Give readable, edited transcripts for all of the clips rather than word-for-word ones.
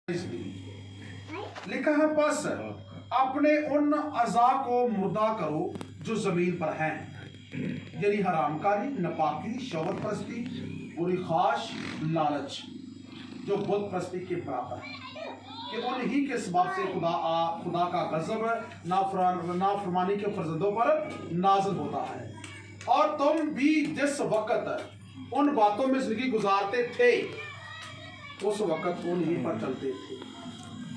लिखा है बस अपने उन अज़ा को मुर्दा करो जो जमीन पर हैं, यानी हरामकारी, नपाकी, शौहरत परस्ती, बुरी ख्वाहिश, लालच, जो बुत परस्ती के बराबर है कि उन्हीं के सबब से खुदा का गज़ब नाफरमानी के फर्जंदों पर नाज़िल होता है। और तुम भी जिस वक़्त उन बातों में जिंदगी गुजारते थे उस वक़्त उन्हीं पर चलते थे।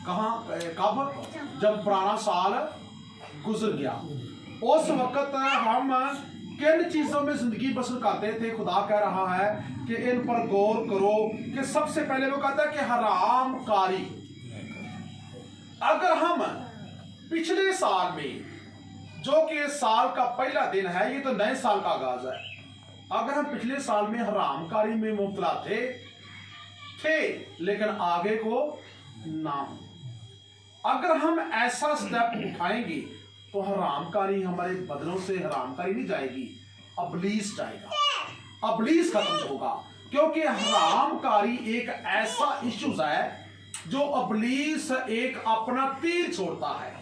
कब? जब पुराना साल गुजर गया, उस वक़्त हम किन चीज़ों में ज़िंदगी बसर करते थे। खुदा कह रहा है कि इन पर गौर करो कि सबसे पहले वो कहता है कि हराम कारी। अगर हम पिछले साल में, जो कि साल का पहला दिन है, ये तो नए साल का आगाज है, अगर हम पिछले साल में हरामकारी में मुब्तला थे लेकिन आगे को ना हो, अगर हम ऐसा स्टेप उठाएंगे तो हरामकारी हमारे बदनों से हरामकारी नहीं जाएगी, अबलीस जाएगा, अबलीस खत्म होगा। क्योंकि हरामकारी एक ऐसा इश्यूज है जो अबलीस एक अपना तीर छोड़ता है,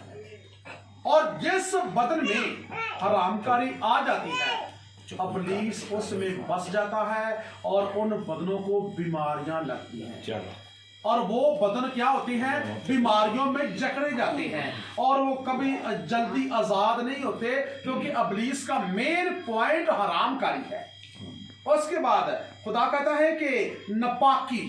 और जिस बदन में हरामकारी आ जाती है अबलीस उसमें बस जाता है और उन बदनों को बीमारियां लगती हैं, और वो बदन क्या होती हैं? बीमारियों में जकड़े जाते हैं और वो कभी जल्दी आजाद नहीं होते, क्योंकि अबलीस का मेन पॉइंट हरामकारी है। उसके बाद खुदा कहता है कि नपाकी,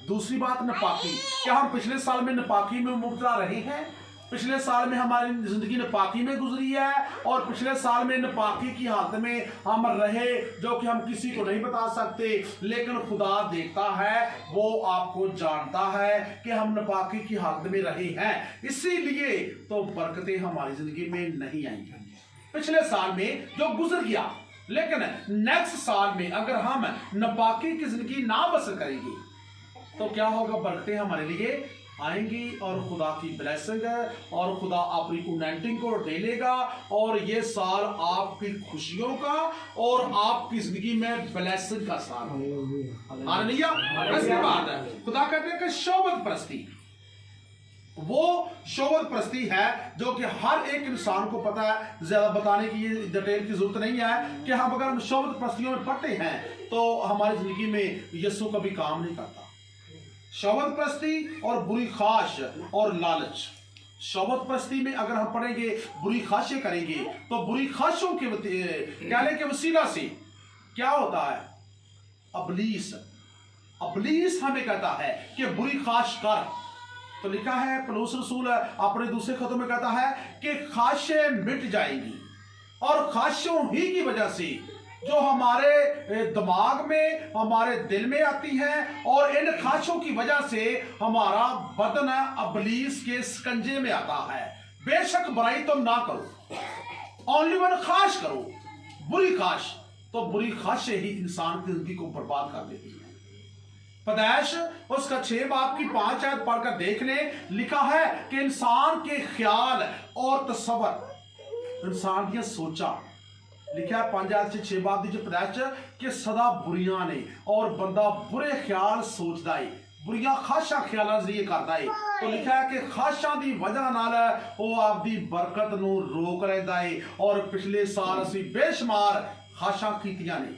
दूसरी बात नपाकी। क्या हम पिछले साल में नपाकी में मुब्तला रहे हैं? पिछले साल में हमारी जिंदगी नपाकी में गुजरी है, और पिछले साल में नपाकी की हालत में हम रहे, जो कि हम किसी को नहीं बता सकते, लेकिन खुदा देखता है, वो आपको जानता है कि हम नपाकी की हालत में रहे हैं। इसीलिए तो बरकतें हमारी जिंदगी में नहीं आएंगी पिछले साल में जो गुजर गया। लेकिन नेक्स्ट साल में अगर हम नपाकी की जिंदगी ना बसर करेंगे तो क्या होगा? बरकतें हमारे लिए आएंगी और खुदा की ब्लेसिंग है, और खुदा अपनी उन्नति को ढेलेगा, और ये साल आपकी खुशियों का और आपकी जिंदगी में ब्लेसिंग का साल है। हालेलुया। इसके बाद खुदा कहते हैं कि शौहरत परस्ती, वो शौहरत परस्ती है जो कि हर एक इंसान को पता है, ज्यादा बताने की ये डिटेल की जरूरत नहीं है कि हम अगर हम शौहरत परस्तियों में पढ़ते हैं तो हमारी जिंदगी में यीशु कभी काम नहीं करता। शौहरत परस्ती और बुरी ख्वाहिश और लालच। शौहरत परस्ती में अगर हम पढ़ेंगे, बुरी ख्वाहिशें करेंगे, तो बुरी ख्वाहिशों के कहने के वसीला से क्या होता है? अबलीस, अबलीस हमें कहता है कि बुरी ख्वाहिश कर। तो लिखा है पौलुस रसूल अपने दूसरे खतों में कहता है कि ख्वाहिशें मिट जाएंगी, और ख्वाहिशों ही की वजह से जो हमारे दिमाग में, हमारे दिल में आती हैं, और इन ख्वाहिशों की वजह से हमारा बदन अबलीस के शिकंजे में आता है। बेशक बुराई तुम ना करो, ओनली वन ख्वाहिश करो, बुरी ख्वाहिश। तो बुरी ख्वाहिशें ही इंसान की जिंदगी को बर्बाद कर देती है। पैदाइश उसका 6 बाब की 5 आयत पढ़कर देख ले, लिखा है कि इंसान के ख्याल और तसव्वुर, इंसान की सोचा, लिखा है 5 आयत से 6 बाब दी जो पैदाइश कि सदा बुरियां ने, और बंदा बुरे ख्याल सोचता है, बुरियां ख्वाहिशां ख्यालां जरिए करता है। तो लिखा है कि ख्वाहिशां दी वजह नाल वो आपदी बरकत नूं रोक रहिंदा है। और पिछले साल असीं बेशुमार ख्वाहिशां कीतियां ने।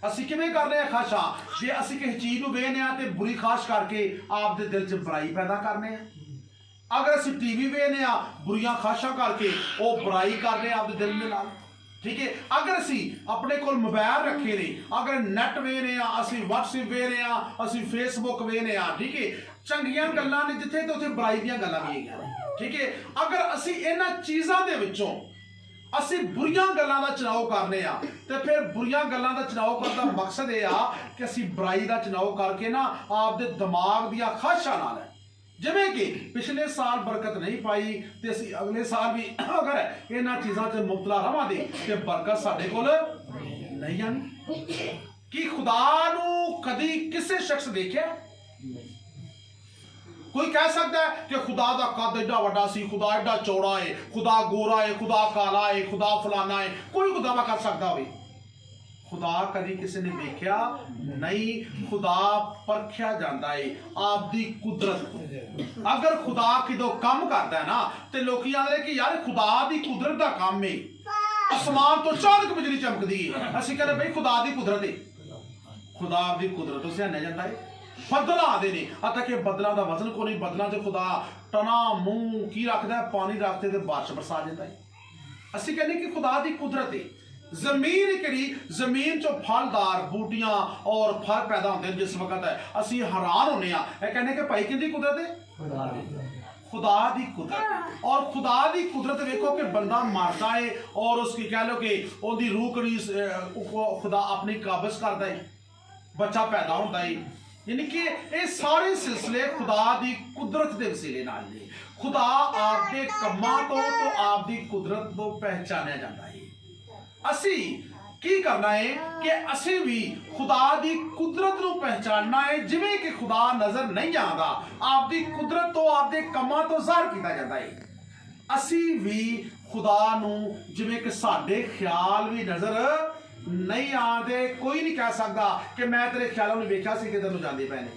ਅਸੀਂ ਕਿਵੇਂ ਕਰ ਰਹੇ ਹਾਂ ਖਾਸ਼ਾ? ਜੇ ਅਸੀਂ ਕਿਸੇ ਚੀਜ਼ ਨੂੰ ਵੇਖਦੇ ਹਾਂ ਤੇ ਬੁਰੀ ਖਾਸ਼ ਕਰਕੇ ਆਪਦੇ ਦਿਲ 'ਚ ਬੁਰਾਈ ਪੈਦਾ ਕਰਨੇ ਆ। ਅਗਰ ਅਸੀਂ ਟੀਵੀ ਵੇਖਦੇ ਹਾਂ ਬੁਰੀਆਂ ਖਾਸ਼ਾਂ ਕਰਕੇ ਉਹ ਬੁਰਾਈ ਕਰਦੇ ਆਪਦੇ ਦਿਲ ਦੇ ਨਾਲ। ठीक है, अगर असी अपने को मोबाइल रखे ने, अगर नैट वेने असी व्हाट्सएप वेने असी फेसबुक वेने, ठीक है, चंगियां गल्लां ने जिथे तो उत्थे बुराई दियां गल्लां भी है। ठीक है, अगर असी इन्हां चीज़ां दे विचों असी बुरियां गल्लां दा चुनाव करने आ, ते फिर बुरियां गल्लां दा चुनाव करन दा मकसद ये आ कि असी बुराई दा चुनाव करके ना आपदे दिमाग दियां ख्वाहिशां नाल, जिमें कि पिछले साल बरकत नहीं पाई तो असी अगले साल भी अगर इन्हां चीज़ों से मुब्तला रहांगे तो बरकत साडे कोल नहीं आनी। कि खुदा नूं कदी किसी शख्स देखिया? कोई कह सकता है कि खुदा दा कद एडा वड्डा सी, खुदा एडा चौड़ा है, खुदा गोरा है, खुदा काला है, खुदा फलाना है? कोई खुदा कर सकता हो? खुदा कभी किसी ने वेख्या नहीं, खुदा परखिया जाता है आपकी कुदरत। अगर खुदा किदों काम करता है ना तो लोग आते कि यार खुदा की कुदरत का काम है, आसमान तो अचानक बिजली चमकती है, असं कहते भाई खुदा की कुदरत है। खुदा की कुदरत तो सियाने जाता है, बदल आते ने अतः कि बदलों का वजन को नहीं, बदलों से खुदा तना मूँह की रखता है, पानी रखते तो बारिश बरसा देता है। असं कहने कि खुदा की कुदरत है। जमीन कड़ी जमीन चो फलदार बूटियां और फल पैदा होते हैं जिस वक्त है असी हैरान होने कहने के भाई कि कुदरत है, खुदा दी कुदरत। और खुदा दी कुदरत देखो कि बंदा मरता है और उसकी कह लो कि उसकी रूह कड़ी खुदा अपनी काबज करता है, बच्चा पैदा होता है। यानी कि ये सारे सिलसिले खुदा दी कुदरत के वसीले नाल ने। खुदा आपके कम्मां तो आपकी कुदरत तो पहचानिया जाता है। असी की करना है कि असी भी खुदा दी कुदरत को पहचानना है, जिवें कि खुदा नजर नहीं आता आपकी कुदरत तो आपके कम्मां तो ज़ाहिर किया जाता है। असी भी खुदा नू जिवें कि साडे ख्याल भी नजर नहीं आते। कोई नहीं कह सकता कि मैं तेरे ख्यालों में वेख्या सी कि तेनों जांदे पए ने,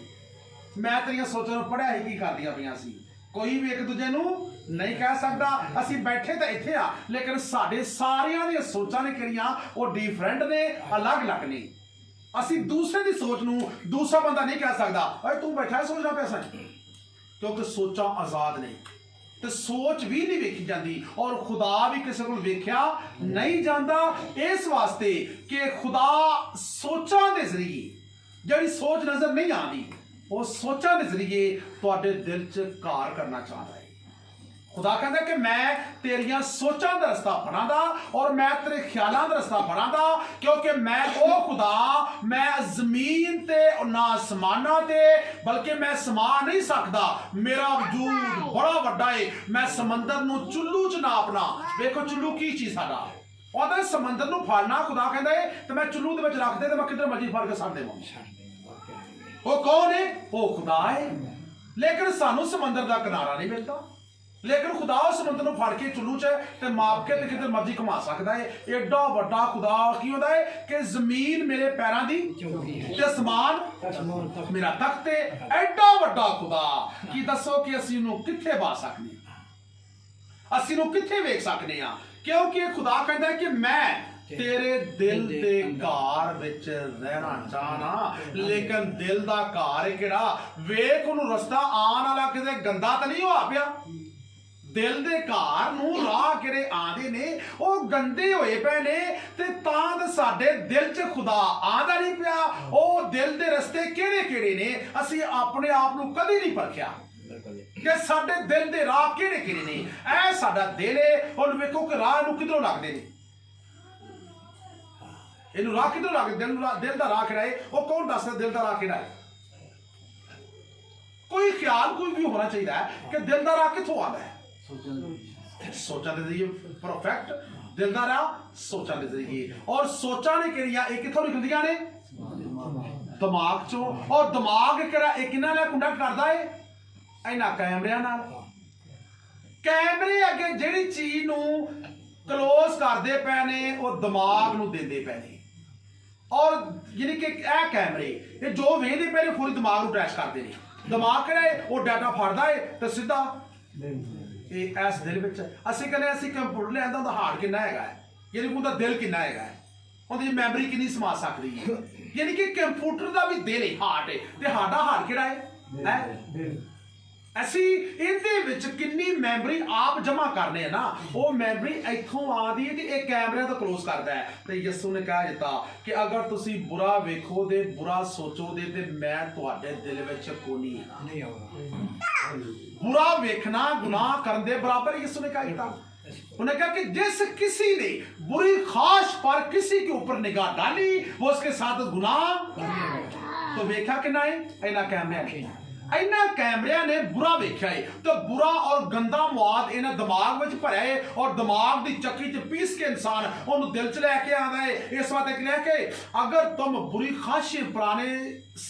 मैं तेरियां सोचां नूं पढ़िया ही की करदियां पईयां सी। कोई भी एक दूजे नूं नहीं कह सकता। असी बैठे तो इत्थे आ लेकिन साडे सारियां दी सोचां ने किहड़ियां वो डिफरेंट ने, अलग अलग ने। असी दूसरे की सोच नूं दूसरा बंदा नहीं कह सकता अरे तू बैठा है सोचना पैसा, क्योंकि सोचां आजाद ने तो सोच भी नहीं वेखी जाती और खुदा भी किसी को वेख्या नहीं जाता। इस वास्ते कि खुदा सोचां दे जरिए जिहड़ी सोच नजर नहीं आती वो सोचां दे जरिए तुहाडे दिल च घर करना चाहता है। खुदा कहता कि मैं तेरियां सोचां दा रस्ता बनांदा और मैं तेरे ख्यालां दा रस्ता बनांदा, क्योंकि मैं ओ खुदा मैं जमीन ते ना आसमानां ते बल्कि मैं समा नहीं सकदा, मेरा वजूद बड़ा वड्डा है। मैं समंदर नूं चुल्लू च नापना। देखो चुल्लू की चीज साडा और समंदर नूं फाड़ना खुदा कहता है तो मैं चुल्लू दे विच रख दे तो मैं किधर मर्जी फाड़ के सट देवां। वो कौन है? वो खुदा है। लेकिन सानू समंदर का किनारा नहीं मिलता, लेकिन खुदा उस समंदर को फड़ के चुल्लू च माप के किधर मर्जी घुमा सकता है। एडा वड्डा खुदा की होता है कि जमीन मेरे पैरों की ते आसमान मेरा तख्त है। एडा वड्डा खुदा की दसो कि असीं नूं कित्थे पा सकने, असीं नूं कित्थे वेख सकने आ, क्योंकि खुदा कहता है कि मैं तेरे दिल दे घर विच रहना चाहना। लेकिन दिल दा घर है किहड़ा? वेख उहनूं रस्ता आण वाला किते गंदा तो नहीं होया पिया। दिल दे घर नूं राह किहड़े आंदे ने वो गंदे होए पे ने ते तां साडे दिल च खुदा आंदा नहीं पिया। वो दिल दे रस्ते किहड़े किहड़े ने असीं अपने आप नूं कदी नहीं परखिया कि साडे दिल दे राह किहड़े किहड़े ने। ऐ साडा दिल है, हुण वेखो कि राह नूं किधरों लगदे ने, इनू राह किधरों लगदे? दिल दा राह किहड़ा है? वो कौन दसदा दिल दा राह किहड़ा है? कोई ख्याल कोई भी होना चाहिए कि दिल दा राह कित्थों आंदा है? सोचा दे जरिए परफेक्ट दिल दा राह सोचा दे जरिए। और सोचा ने किहड़ियां एक कित्थों निकलदियां ने? दिमाग चों। और दिमाग किहड़ा एक इन्हां नाल कंडक्ट करदा है इन्हां कैमरिਆਂ नाल। कैमरे अगे जिहड़ी चीज नूं क्लोज करदे पए ने वो दिमाग नूं देंदे पए ने। और यानी कि यह कैमरे ये जो वेंदे पे ने पूरी दिमाग नूं ट्रैश करदे ने। दिमाग किहड़ा है? वो डाटा फड़दा है ते सीधा इस दिल विच असीं कहने असीं कंप्यूटर लिआंदा उहदा हार्ड किन्ना हैगा है, यानी कि उहदा दिल किन्ना हैगा है, उहदी मैमरी किन्नी समा सकदी है। यानी कि कंप्यूटर दा भी दिल है, हार्ट है, ते साडा हार्ट किहड़ा है? असी इहदे विच किन्नी मैमरी आप जमा करने ना वो मैमरी इत्थों आदी है कि एक कैमरे तो क्लोज करता है। तो यीशु ने कह दिता कि अगर तुसी बुरा वेखो दे बुरा सोचो दे ते मैं तुहाडे दिल विच कोनी नहीं आऊंगा। बुरा वेखना गुनाह करन दे बराबर यीशु ने कह दिता। उन्होंने कहा कि जिस किसी ने बुरी ख्वाहिश पर किसी के ऊपर निगाह डाली वो उसके साथ गुनाह तो वेखा कि नहीं? इन्हां कैमरे इन्हां कैमरिਆਂ ने बुरा वेख्या है तो बुरा और गंदा मवाद इन्हां दिमाग में भरिया है और दिमाग की चक्की च पीस के इंसान उन्होंने दिल च लैके आता है। इस बात लैके अगर तुम बुरी ख्वाहिशें पुराने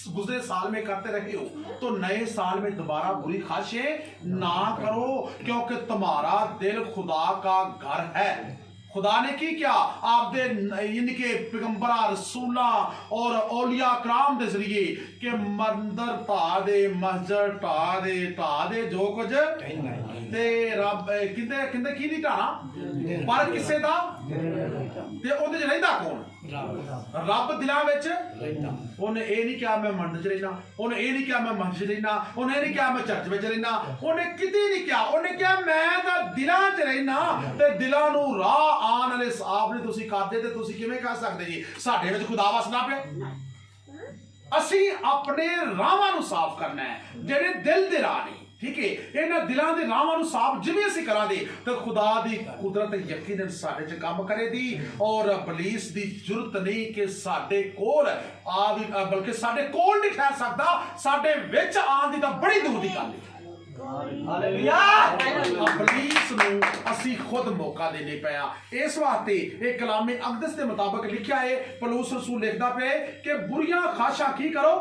गुजरे साल में करते रहे हो तो नए साल में दोबारा बुरी ख्वाहिशें ना करो, क्योंकि तुम्हारा दिल खुदा का घर है। खुदा ने की क्या आपदे इनके पैगंबरा रसूला और औलिया कराम दे जरिए कि मंदिर ढा दे, मस्जिद ढा दे जो कुछ ते रब किंदे किंदे की नहीं ढाना पर किसे दा ते ओदे च रहिंदा कौन रब दिलां विच उन्हें ये नहीं कहा मैं मंदिर च रहना, उन्हें ये नहीं कहा मैं मस्जिद रहना, उन्हें नहीं कहा मैं चर्च में रहना, उन्हें किते नहीं कहा, उन्हें कहा मैं तां दिलां च रहना ते दिलां नूं राह आण वाले साफ नहीं तुसीं करदे ते तुसीं किवें कह सकदे जी साडे विच खुदा वसदा पिया। असीं अपने राहां नूं साफ करना है जेहड़े दिल दे राह ने, ठीक है, इन्हां दिलां दे राहां नूं साफ जिवें असीं करांगे तो खुदा दी कुदरत यकीनन साडे च काम करेगी और इबलीस दी जरूरत नहीं कि साडे कोल आ भी बल्कि साडे कोल नहीं ठहर सकदा, साडे विच आउण दी तां बड़ी दूर दी गल है। इबलीस नूं असीं खुद मौका देने पिया। इस वास्ते एक कलामे अक़दस के मुताबिक लिखा है, पौलुस रसूल लिखदा पिया कि बुरियां ख्वाहिशां की करो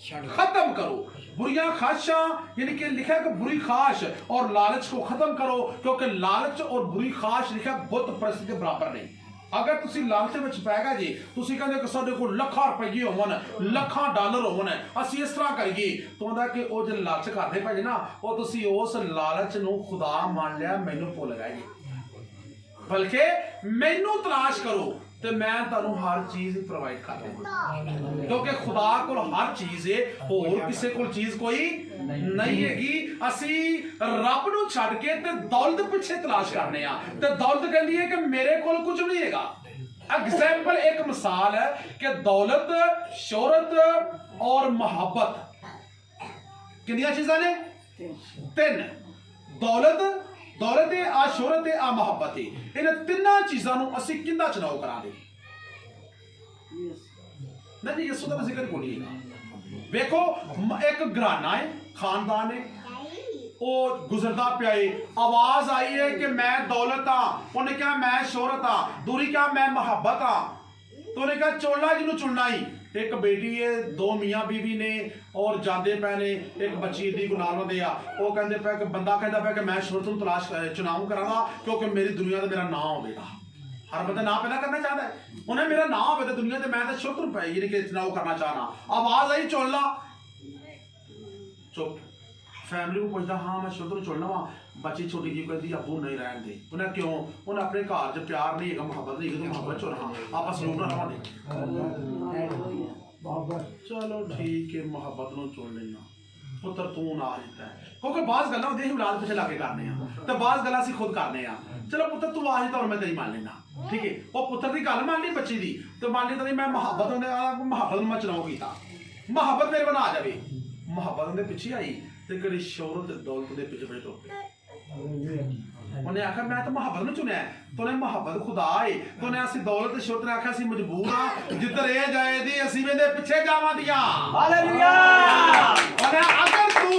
खत्म करो, बुरियां ख्वाहिशां यानी कि लिखा है कि बुरी ख्वाहिश और लालच को खत्म करो, क्योंकि लालच और बुरी ख्वाहिश लिखा बुत परस्ती के बराबर नहीं। अगर तुसी लालच विच पै गए जी, तुसी कहंदे कि साडे कोल लाखां रुपये होवन, लाखां डॉलर होवन, असीं इस तरह करिए तो हुंदा कि ओ जे लालच करदे पए ना ओ तुसी उस लालच नूं खुदा मान लिया, मैनूं भुल गए जी, बल्कि मैनूं तलाश करो तो मैं तुहानूं हर चीज़ प्रोवाइड कर देवां, क्योंकि खुदा कोल हर चीज़ है, होर किसी कोल चीज़ कोई नहीं हैगी। असीं रब नूं छड्ड के ते दौलत पिछे तलाश करने आ ते दौलत कहंदी है कि मेरे कोल कुछ नहीं हैगा। एग्जाम्पल एक मिसाल है कि दौलत, शोहरत और मोहब्बत कितनी चीज़ां ने? तीन। दौलत है, आ शोहरत है, आ मोहब्बत है, इन तिना चीज़ों नूं असीं किंदा चुनाव करांगे? नहीं यसू का जिक्र कोई नहीं। देखो एक घराना है, खानदान है, वो गुजरता पिया है, आवाज आई है कि मैं दौलत हाँ, उन्हें कहा मैं शोहरत हाँ, दूरी कहा मैं मोहब्बत हाँ, तो उन्हें कहा चुनना जिन्हों चुनना ही। एक बेटी है, दो मियाँ बीवी ने और जाते पे ने, एक बच्ची इदी को नाल वधे आ, वो कहते पे कि बंदा कहता पे कि मैं शोहरत नूं तलाश चुनाव करांगा क्योंकि मेरी दुनिया ते मेरा नाम होवेगा। हर बंदा नाम पैदा करना चाहता है, उन्हें मेरा नाम होवे ते दुनिया ते मैं तो शोहरत नूं यानी कि चुनाव करना चाहना। आवाज आई चुन ला, चुप। फैमिली को पूछता हाँ मैं शोहरत नूं चुनना वा, बच्ची छोटी जी कहती अबू नहीं रहन दे, उन्हें क्यों? उन्हें अपने घर च प्यार नहीं है, मोहब्बत नहीं है, मोहब्बत चुन हाँ आप सलूक ना रवांगे। चलो ठीक है मोहब्बत नूं चुन लेना, पुत्र तू ना दिता है, क्योंकि बाज़ गल्लां होंदियां औलाद पिछे लाके करने आ ते बाज़ गल्लां असीं खुद करने आ। चलो पुत्र तू आ दिता मैं तेरी मान लेना, ठीक है, वो पुत्र की गल मान ली बच्ची दी तो मान ली तो मैं मोहब्बत मोहब्बत मैं चुनाव किया, मोहब्बत मेरे बना जाए, मोहब्बत के पिछे आई तो कभी शोहरत दौलत के पिछे पिछे टुर पे। उन्हें आखिया मैं तो मोहब्बत में चुनिया, तो उन्हें मोहब्बत खुदा है, तो उन्हें असी दौलत शोहरत ने आखिया असी मजबूर हाँ जिधर ये जाए दी असी वेंदे पिछे जावां दियां। हालेलुया। अगर तू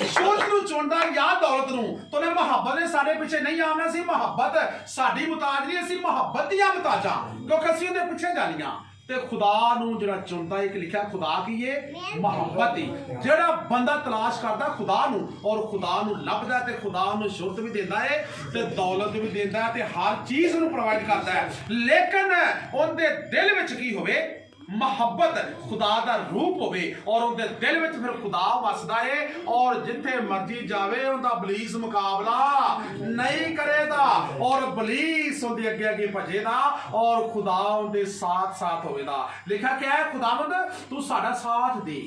शोहरत नूं चुनदा या दौलत नूं तो उन्हें मोहब्बत ने साडे पिछे नहीं आना, सी मोहब्बत साडी मुताज नहीं, असी मोहब्बत दियां मुताजां क्योंकि असी उहदे पिछे जानियां। ते खुदा नूं जिहड़ा चुनदा एक लिखा खुदा की है मोहब्बत ही, जिहड़ा बंदा तलाश करदा खुदा नूं और खुदा नूं लभदा ते खुदा नूं शोहरत भी देंदा है ते दौलत भी देंदा है ते हर चीज़ नूं प्रोवाइड करदा है, लेकिन उहदे दिल विच की होवे? मोहब्बत खुदा दा रूप होवे और उहदे दिल विच फिर खुदा वसदा है और जिथे मर्जी जावे उहदा इबलीस मुकाबला नहीं करेगा और इबलीस उहदे अगे अगे भजेगा और खुदा उहदे साथ साथ होवेगा। लिखा क्या है? खुदावंद तू साडा साथ दे,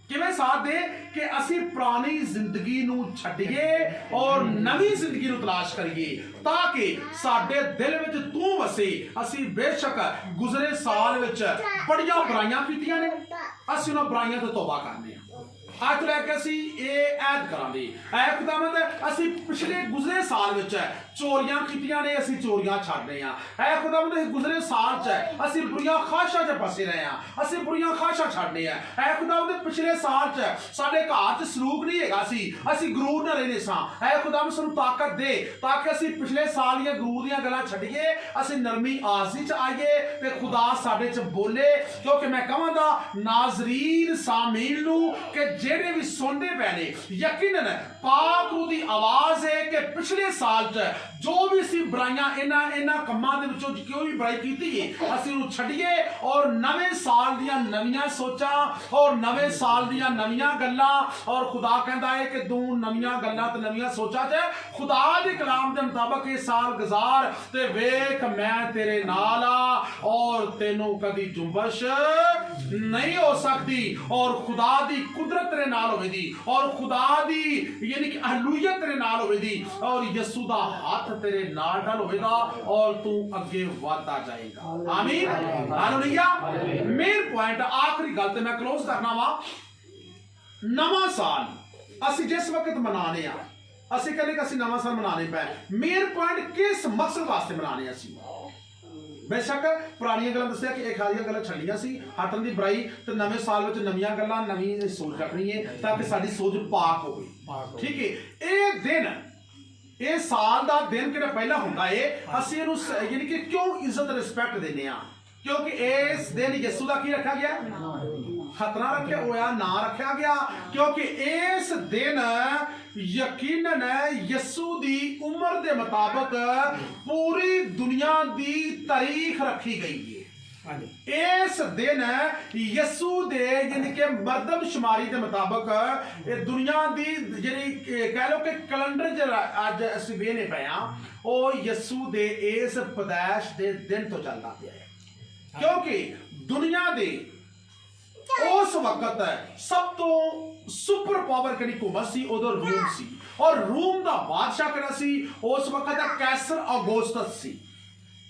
किवें साथ दे कि असी पुरानी जिंदगी नूं छड्डिए और नवी जिंदगी नूं तलाश करिए ताकि साडे दिल विच तू वसे। असी बेशक गुजरे साल विच बड़ियां बुराइयां कीतियां ने, असी उन्हां बुराइयां तो तौबा करने आज तो लैके असी ये ऐद करांगे ऐ खुदावंद असी पिछले गुजरे साल विच चोरियां कीतियां ने, असी चोरियां छड्ड रहे हां। ऐ खुदावंद गुजरे साल च असी बुरियां ख्वाहिशां च फसे रहे हां, असी बुरियां ख्वाहिशां छड्ड रहे हां। ऐ खुदावंद पिछले साल च साडे घर च सलूक नहीं हैगा सी, असी गुरूर न रहने सां। ऐ खुदावंद सानूं ताकत दे ताकि असी पिछले साल दियां गुरूर दियां गल्लां छड्डिए, असी नरमी आसी च आइए ते खुदा साडे च बोले, क्योंकि मैं कहांगा नाज़रीन सामीन नूं कि जेडे भी सुनते पे ने यकीनन पाक रूह दी आवाज है कि पिछले साल च जो भी सी बुराइयां इन्हां कम्मां दे विचों कोई भी बुराई कीती है असीं उहनूं छड्डीए और नवे साल दियां नवीआं सोचां और नवे साल दियां नवीआं गल्लां और खुदा कहंदा है कि तू नवीआं गल्लां ते नवीआं सोचां च खुदा दे कलाम दे मुताबक ये साल गुजार ते वेख मैं तेरे नाल आ और तेनों कदी जुंबश नहीं हो सकती और खुदा दी कुदरत तेरे नाल होवेगी और खुदा दी यानी कि अहलूयत तेरे नाल होवेगी और यीशु दा हाथ तेरे नाल होवेगा और तू अगे बढ़ता जाएगा। आमीन हालेलुया। मेन पॉइंट आखिरी गल ते मैं क्लोज करना वा नवा साल असि जिस वक्त मनाने आ असि कहने कि असि नवा साल मनाने पे मेन पॉइंट किस मकसद वास्ते मनाने असि बेशक पुरानियां गल्लां दस्सिया कि एक हालियां गल्लां छड्डियां सी हटन दी बुराई ते नवे साल विच नवीआं गल्लां नवीं सोच रखनी है ताकि साडी सोच पाक होवे। ठीक है ये दिन ये साल दा दिन किहड़ा पहला हुंदा है असीं इहनूं यानी कि क्यों इज्जत रिस्पेक्ट देने आ क्योंकि इस दिन यीशु दा की रखा गया खतरा रखा होया ना रखा गया क्योंकि इस दिन यकीनन यीशु दी उम्र दे मुताबिक पूरी दुनिया दी तारीख रखी गई है। इस दिन यीशु दे यानी कि मरदमशुमारी के मुताबिक दुनिया दी यानी कह लो कि कैलेंडर जो अज असीं वेखने पे वो यीशु दे इस पैदाइश दे दिन तो चलता पाया है क्योंकि दुनिया दे उस वक्त सब तो सुपर पावर कड़ी हुकूमत सी उधर रूम सी और रूम दा बादशाह कड़ा सी उस वक्त कैसर Augustus C.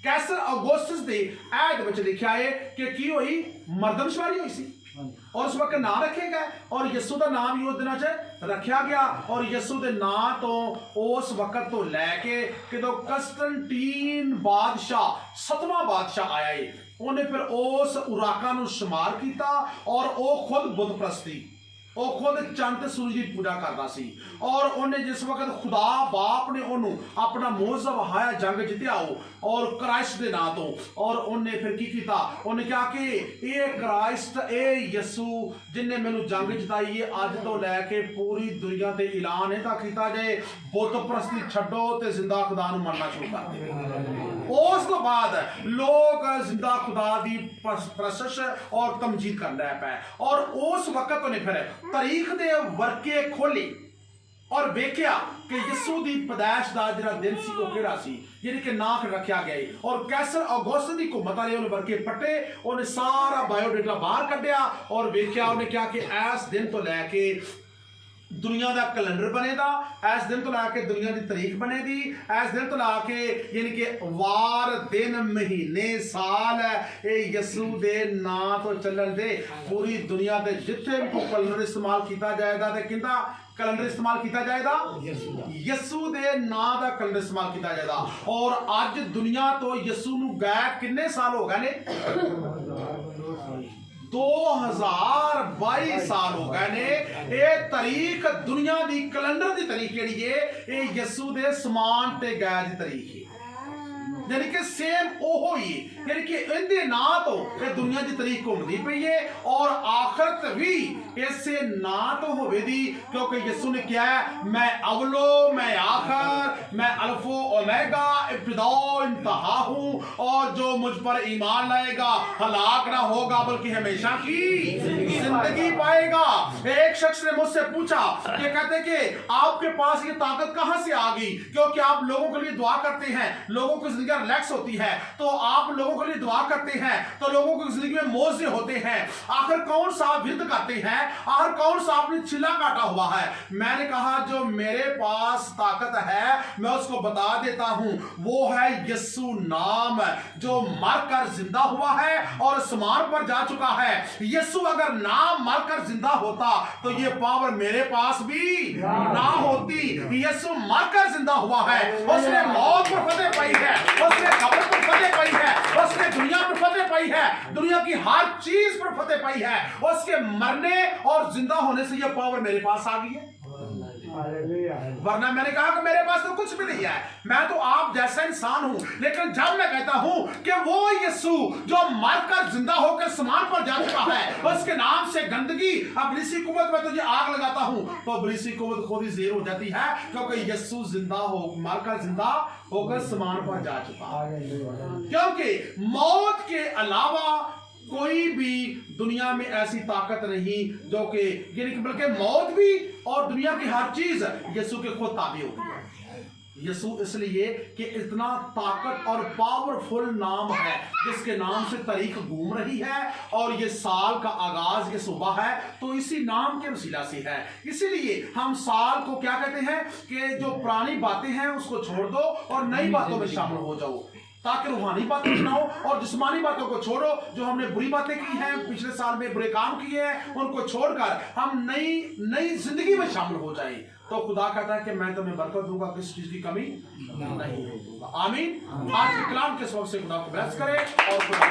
Kaiser Augustus they add विच लिखा है कि की होई मरदमशुमारी हुई सी और उस वक्त नाम रखे गए और यीशु का नाम ही उस दिनों च रखा गया और यीशु के नाम तो उस वक्त तो लैके कि कंस्टंटीन बादशाह 7वां बादशाह आया है उन्हें फिर उस उराका नूं शुमार किया और वो खुद बुत प्रस्ती वो खुद चंद ते सूरज की पूजा करता सी और उन्हें जिस वक्त खुदा बाप ने उन्होंने अपना मोजा वहाया जंग जितया हो और क्राइस्ट के नाम तो और उन्हें फिर की किया उन्हें कहा कि ये क्राइस्ट ये यीशु जिन्हें मैनू जंग जिताई है अज तो लैके पूरी दुनिया ते ऐलान इहदा किया जाए बुत प्रस्ती छड्डो ते जिंदा खुदा नूं मनना शुरू कर दो। उस तो बाद लोग जिंदा खुदा की प्रशंसा और तमजीद कर रहे पे और उस वक्त उन्हें फिर तारीख दे वर्के खोले और वेख्या कि यीशु दी पैदाइश दा जिहड़ा दिन सी वो किहड़ा सी यानी कि नाम रखा गया और कैसर ऑगस्टस दी हुकूमत वाले उन्हें वर्के पट्टे उन्हें सारा बायोडेटा बाहर कढ़िया और वेख्या उन्हें क्या कि इस दिन तो लैके दुनिया का कैलेंडर बनेगा इस दिन तो लैके दुनिया की तारीख बनेगी इस दिन तो लैके यानी कि वार दिन महीने साल ये यीशु दे नाम तो चलन दे पूरी दुनिया के जिथे भी कैलेंडर इस्तेमाल किया जाएगा तो किंदा कैलेंडर इस्तेमाल किया जाएगा यीशु दे नाम का कैलेंडर इस्तेमाल किया जाएगा और अज दुनिया तो यीशु नूं गए कितने साल हो गए ने 2022 साल हो गए ने ये तारीख दुनिया की कैलेंडर की तारीख जी है ये यीशु दे समान ते गए की तारीख है यानी कि सेम ओहो ही यानी कि इनके ना तो ये दुनिया की तारीख घूमती पई है और आखिरत भी इससे ना तो होवेगी क्योंकि यीशु ने क्या है मैं अवलो मैं आखिर मैं अल्फो ओमेगा इब्तिदा इंतहा हूं और जो मुझ पर ईमान लाएगा हलाक ना होगा बल्कि हमेशा की जिंदगी पाएगा। एक शख्स ने मुझसे पूछा कि कहते कि आपके पास ये ताकत कहां से आ गई क्योंकि आप लोगों के लिए दुआ करते हैं लोगों की जिंदगी रिलैक्स होती है तो आप लोगों के लिए दुआ करते हैं तो लोगों की जिंदगी में मौजे होते हैं आखिर कौन सा विध करते हैं आखिर कौन सा आपने छिला काटा हुआ है। मैंने कहा जो मेरे पास ताकत है मैं उसको बता देता हूं वो है यीशु नाम जो मरकर जिंदा हुआ है और आसमान पर जा चुका है। यीशु अगर ना मरकर जिंदा होता तो ये पावर मेरे पास भी ना होती। यीशु मरकर जिंदा हुआ है उसने मौत पर फतेह पाई है उसने कब्र पर फतेह पाई है उसने दुनिया पर फतेह पाई है दुनिया की हर चीज पर फतेह पाई है उसके मरने और जिंदा होने से यह पावर मेरे पास आ गई है। वरना मैंने कहा कि मेरे पास तो कुछ भी नहीं है, मैं तो आप जैसा इंसान हूं। लेकिन जब मैं कहता हूं कि वो यीशु जो मरकर जिंदा होकर समान पर जा चुका है, उसके नाम से गंदगी अबलीसी कुव्वत में तुझे आग लगाता हूं, तो अबलीसी कुव्वत खुद ही ज़ेर हो जाती है, क्योंकि यीशु मरकर जिंदा होकर समान पर जा चुका है। क्योंकि मौत के अलावा कोई भी दुनिया में ऐसी ताकत नहीं जो कि, बल्कि मौत भी और दुनिया की हर चीज यीशु के खुद ताबे होती है। यीशु इसलिए कि इतना ताकत और पावरफुल नाम है जिसके नाम से तारीख घूम रही है, और ये साल का आगाज ये सुबह है तो इसी नाम के वसीला से है। इसीलिए हम साल को क्या कहते हैं कि जो पुरानी बातें हैं उसको छोड़ दो और नई बातों में शामिल हो जाओ, ताकि रूहानी बातें सुनाओ और जिस्मानी बातों को छोड़ो। जो हमने बुरी बातें की हैं, पिछले साल में बुरे काम किए हैं, उनको छोड़कर हम नई जिंदगी में शामिल हो जाएं। तो खुदा कहता है कि मैं तुम्हें बरकत दूंगा, किसी चीज की कमी नहीं होगी। आमीन। आज के कलाम के सबब से खुदा को ब्लेस करे और खुदा